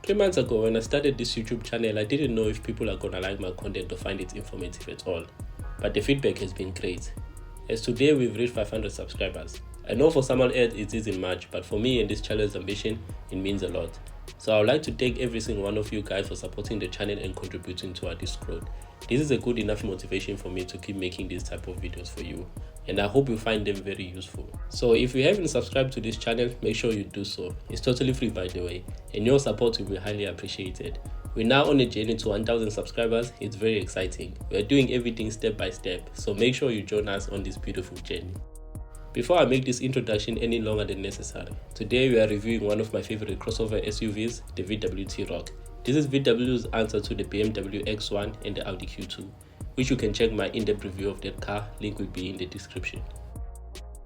3 months ago when I started this YouTube channel, I didn't know if people are gonna like my content or find it informative at all. But the feedback has been great. As today we've reached 500 subscribers. I know for someone else it isn't much, but for me and this channel's ambition, it means a lot. So I would like to thank every single one of you guys for supporting the channel and contributing to our growth. This is a good enough motivation for me to keep making these type of videos for you, and I hope you find them very useful. So if you haven't subscribed to this channel, make sure you do so. It's totally free, by the way, and your support will be highly appreciated. We're now on a journey to 1000 subscribers. It's very exciting. We're doing everything step by step, so make sure you join us on this beautiful journey. Before I make this introduction any longer than necessary, today we are reviewing one of my favorite crossover SUVs, the VW T-Roc. This is VW's answer to the BMW X1 and the Audi Q2, which you can check my in-depth review of that car, link will be in the description.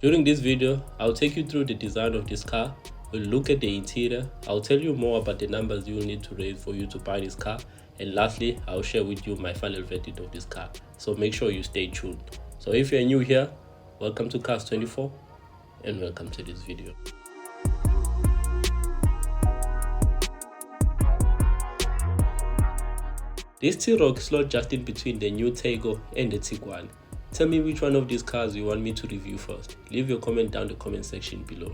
During this video, I'll take you through the design of this car, we'll look at the interior, I'll tell you more about the numbers you will need to raise for you to buy this car, and lastly, I'll share with you my final verdict of this car, so make sure you stay tuned. So if you're new here, welcome to Cars 24 and welcome to this video. This T-Roc slot just in between the new Taygo and the Tiguan. Tell me which one of these cars you want me to review first. Leave your comment down the comment section below.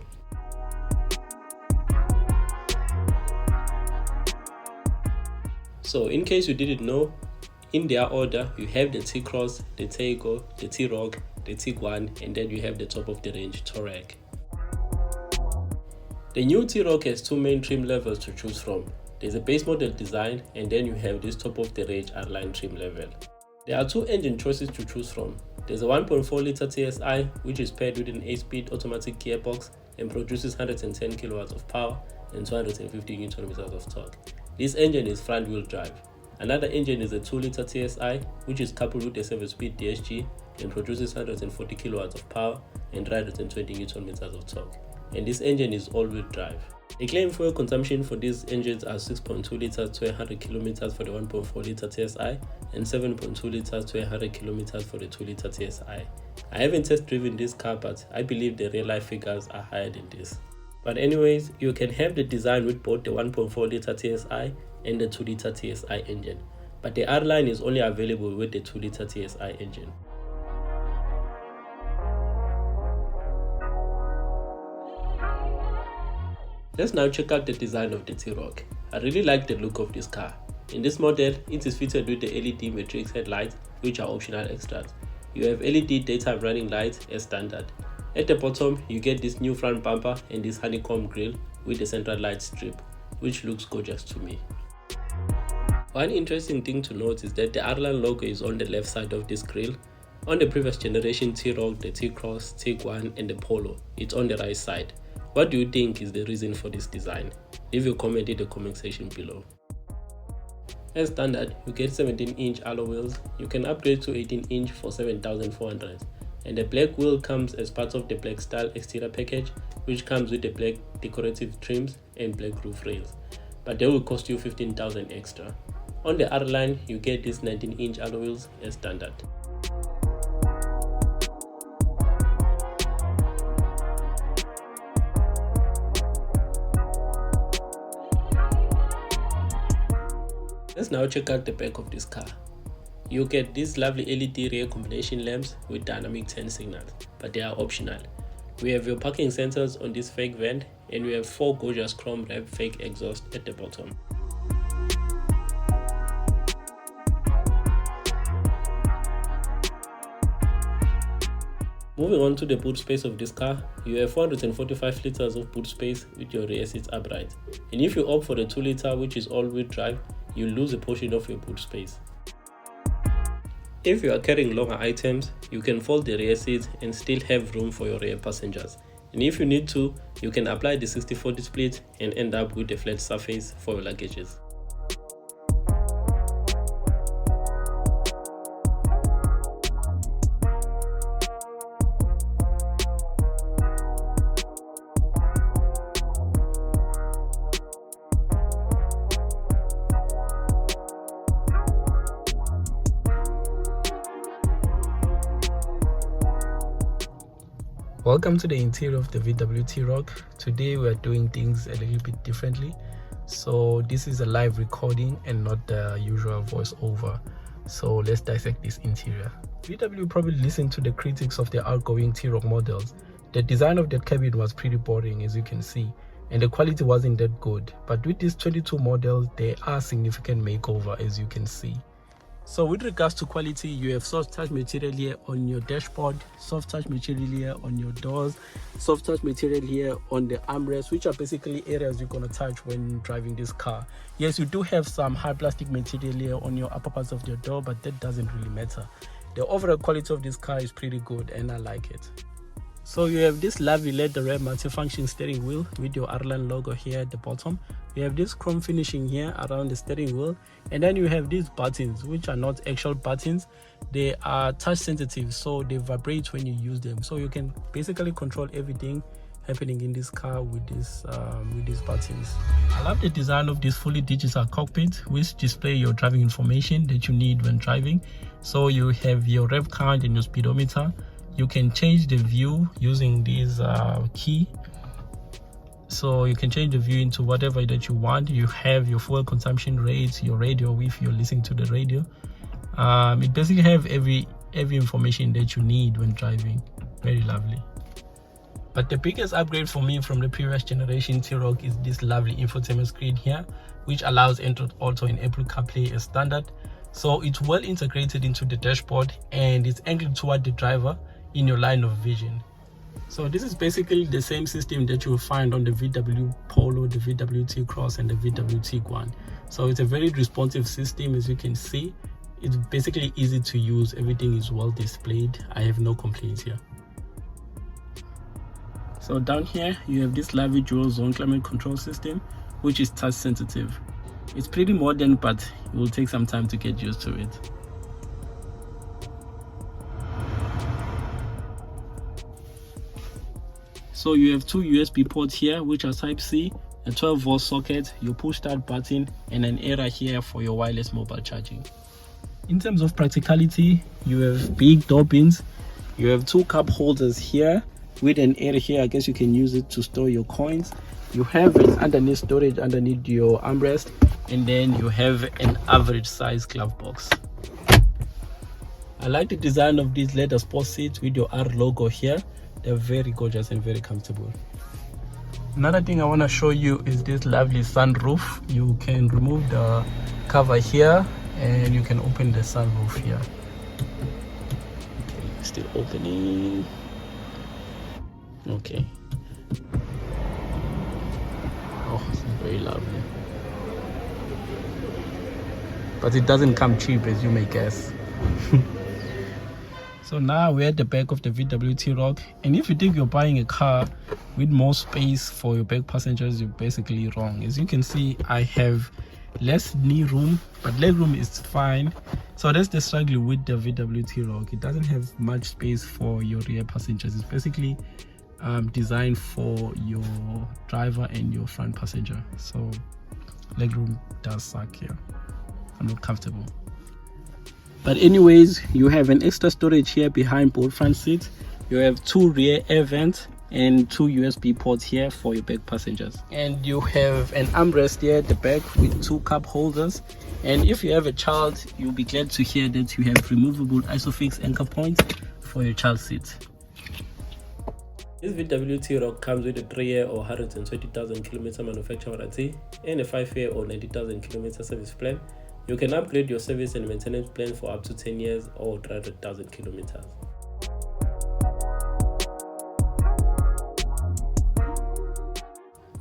So in case you didn't know, in their order you have the T-Cross, the Taygo, the T-Roc, the Tiguan, and then you have the top of the range T-Roc. The new T-Roc has two main trim levels to choose from. There's a base model design, and then you have this top of the range R-Line trim level. There are two engine choices to choose from. There's a 1.4 liter TSI, which is paired with an 8-speed automatic gearbox and produces 110 kilowatts of power and 250 Newton meters of torque. This engine is front wheel drive. Another engine is a 2 liter TSI, which is coupled with a 7-speed DSG and produces 140 kilowatts of power and 320 Newton meters of torque. And this engine is all-wheel drive. The claimed fuel consumption for these engines are 6.2 liters to 100 kilometers for the 1.4 liter TSI and 7.2 liters to 100 kilometers for the 2 liter TSI. I haven't test driven this car, but I believe the real life figures are higher than this. But anyways, you can have the design with both the 1.4 liter TSI and the 2 liter TSI engine, but the R-Line is only available with the 2 liter TSI engine. Let's now check out the design of the T-Roc. I really like the look of this car. In this model, it is fitted with the LED matrix headlights, which are optional extras. You have LED daytime running lights as standard. At the bottom, you get this new front bumper and this honeycomb grille with the central light strip, which looks gorgeous to me. One interesting thing to note is that the R-Line logo is on the left side of this grille. On the previous generation T-Roc, the T-Cross, Tiguan and the Polo, it's on the right side. What do you think is the reason for this design? Leave your comment in the comment section below. As standard, you get 17-inch alloy wheels. You can upgrade to 18-inch for 7,400. And the black wheel comes as part of the black style exterior package, which comes with the black decorative trims and black roof rails. But they will cost you 15,000 extra. On the R-Line, you get these 19-inch alloy wheels as standard. Let's now check out the back of this car. You get these lovely LED rear combination lamps with dynamic turn signals, but they are optional. We have your parking sensors on this fake vent, and we have 4 gorgeous chrome wrap fake exhaust at the bottom. Moving on to the boot space of this car, you have 445 liters of boot space with your rear seats upright. And if you opt for the 2 liter, which is all-wheel drive, you lose a portion of your boot space. If you are carrying longer items, you can fold the rear seats and still have room for your rear passengers. And if you need to, you can apply the 60/40 split and end up with a flat surface for your luggages. Welcome to the interior of the VW T-Roc. Today we are doing things a little bit differently. So this is a live recording and not the usual voiceover. So let's dissect this interior. VW probably listened to the critics of the outgoing T-Roc models. The design of the cabin was pretty boring, as you can see, and the quality wasn't that good. But with these 22 models, there are significant makeover, as you can see. So with regards to quality, you have soft touch material here on your dashboard, soft touch material here on your doors, soft touch material here on the armrests, which are basically areas you're going to touch when driving this car. Yes, you do have some hard plastic material here on your upper parts of your door, but that doesn't really matter. The overall quality of this car is pretty good and I like it. So you have this lovely leather wrap multifunction steering wheel with your Arlan logo here at the bottom. You have this chrome finishing here around the steering wheel, and then you have these buttons, which are not actual buttons. They are touch sensitive, so they vibrate when you use them. So you can basically control everything happening in this car with these buttons. I love the design of this fully digital cockpit, which display your driving information that you need when driving. So you have your rev count and your speedometer. You can change the view using this key, so you can change the view into whatever that you want. You have your fuel consumption rates, your radio if you're listening to the radio. It basically have every information that you need when driving. Very lovely. But the biggest upgrade for me from the previous generation T-Roc is this lovely infotainment screen here, which allows Android Auto and Apple CarPlay as standard. So it's well integrated into the dashboard and it's angled toward the driver in your line of vision. So this is basically the same system that you will find on the VW Polo, the VW T-Cross and the VW Tiguan. So it's a very responsive system, as you can see. It's basically easy to use. Everything is well displayed. I have no complaints here. So down here you have this lovely dual zone climate control system, which is touch sensitive. It's pretty modern, but it will take some time to get used to it. So you have two USB ports here, which are Type-C, a 12-volt socket, your push start button, and an area here for your wireless mobile charging. In terms of practicality, you have big door pins. You have two cup holders here with an area here. I guess you can use it to store your coins. You have an underneath storage underneath your armrest, and then you have an average size glove box. I like the design of these leather sports seats with your R logo here. They're very gorgeous and very comfortable. Another thing I want to show you is this lovely sunroof. You can remove the cover here and you can open the sunroof here. Okay, still opening. Okay. Oh, it's very lovely. But it doesn't come cheap, as you may guess. So now we're at the back of the VW T-Roc, and if you think you're buying a car with more space for your back passengers, you're basically wrong. As you can see, I have less knee room, but leg room is fine. So that's the struggle with the VW T-Roc. It doesn't have much space for your rear passengers. It's basically designed for your driver and your front passenger. So leg room does suck here. I'm not comfortable. But anyways, you have an extra storage here behind both front seats. You have two rear air vents and two USB ports here for your back passengers. And you have an armrest here at the back with two cup holders. And if you have a child, you'll be glad to hear that you have removable ISOFIX anchor points for your child seat. This VW T-Roc comes with a 3-year or 120,000 km manufacturer warranty and a 5-year or 90,000 km service plan. You can upgrade your service and maintenance plan for up to 10 years or 300,000 kilometers.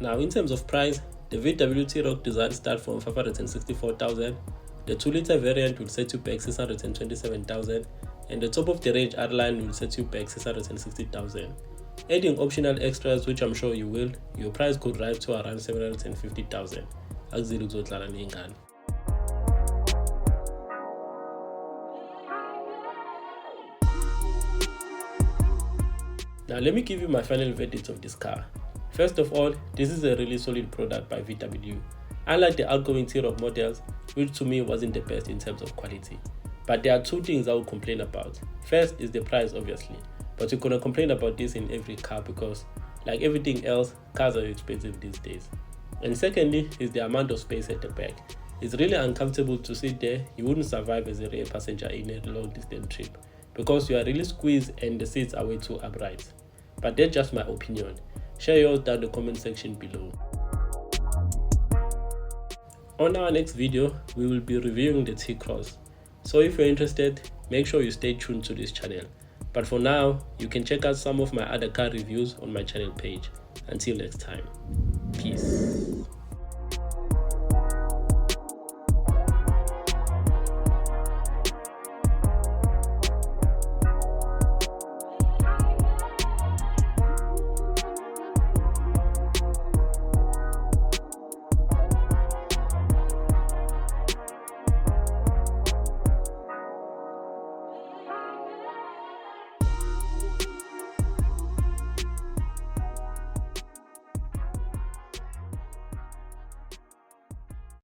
Now, in terms of price, the VW T-Roc design starts from 564,000. The 2-liter variant will set you back 627,000, and the top of the range R-Line will set you back 660,000. Adding optional extras, which I'm sure you will, your price could rise to around 750,000. Now let me give you my final verdict of this car. First of all, this is a really solid product by VW. Unlike the outgoing T-Roc models, which to me wasn't the best in terms of quality. But there are two things I will complain about. First is the price, obviously. But you're gonna complain about this in every car because, like everything else, cars are expensive these days. And secondly is the amount of space at the back. It's really uncomfortable to sit there. You wouldn't survive as a rear passenger in a long distance trip because you are really squeezed and the seats are way too upright. But that's just my opinion. Share yours down the comment section below. On our next video, we will be reviewing the T-Roc. So if you're interested, make sure you stay tuned to this channel. But for now, you can check out some of my other car reviews on my channel page. Until next time, peace.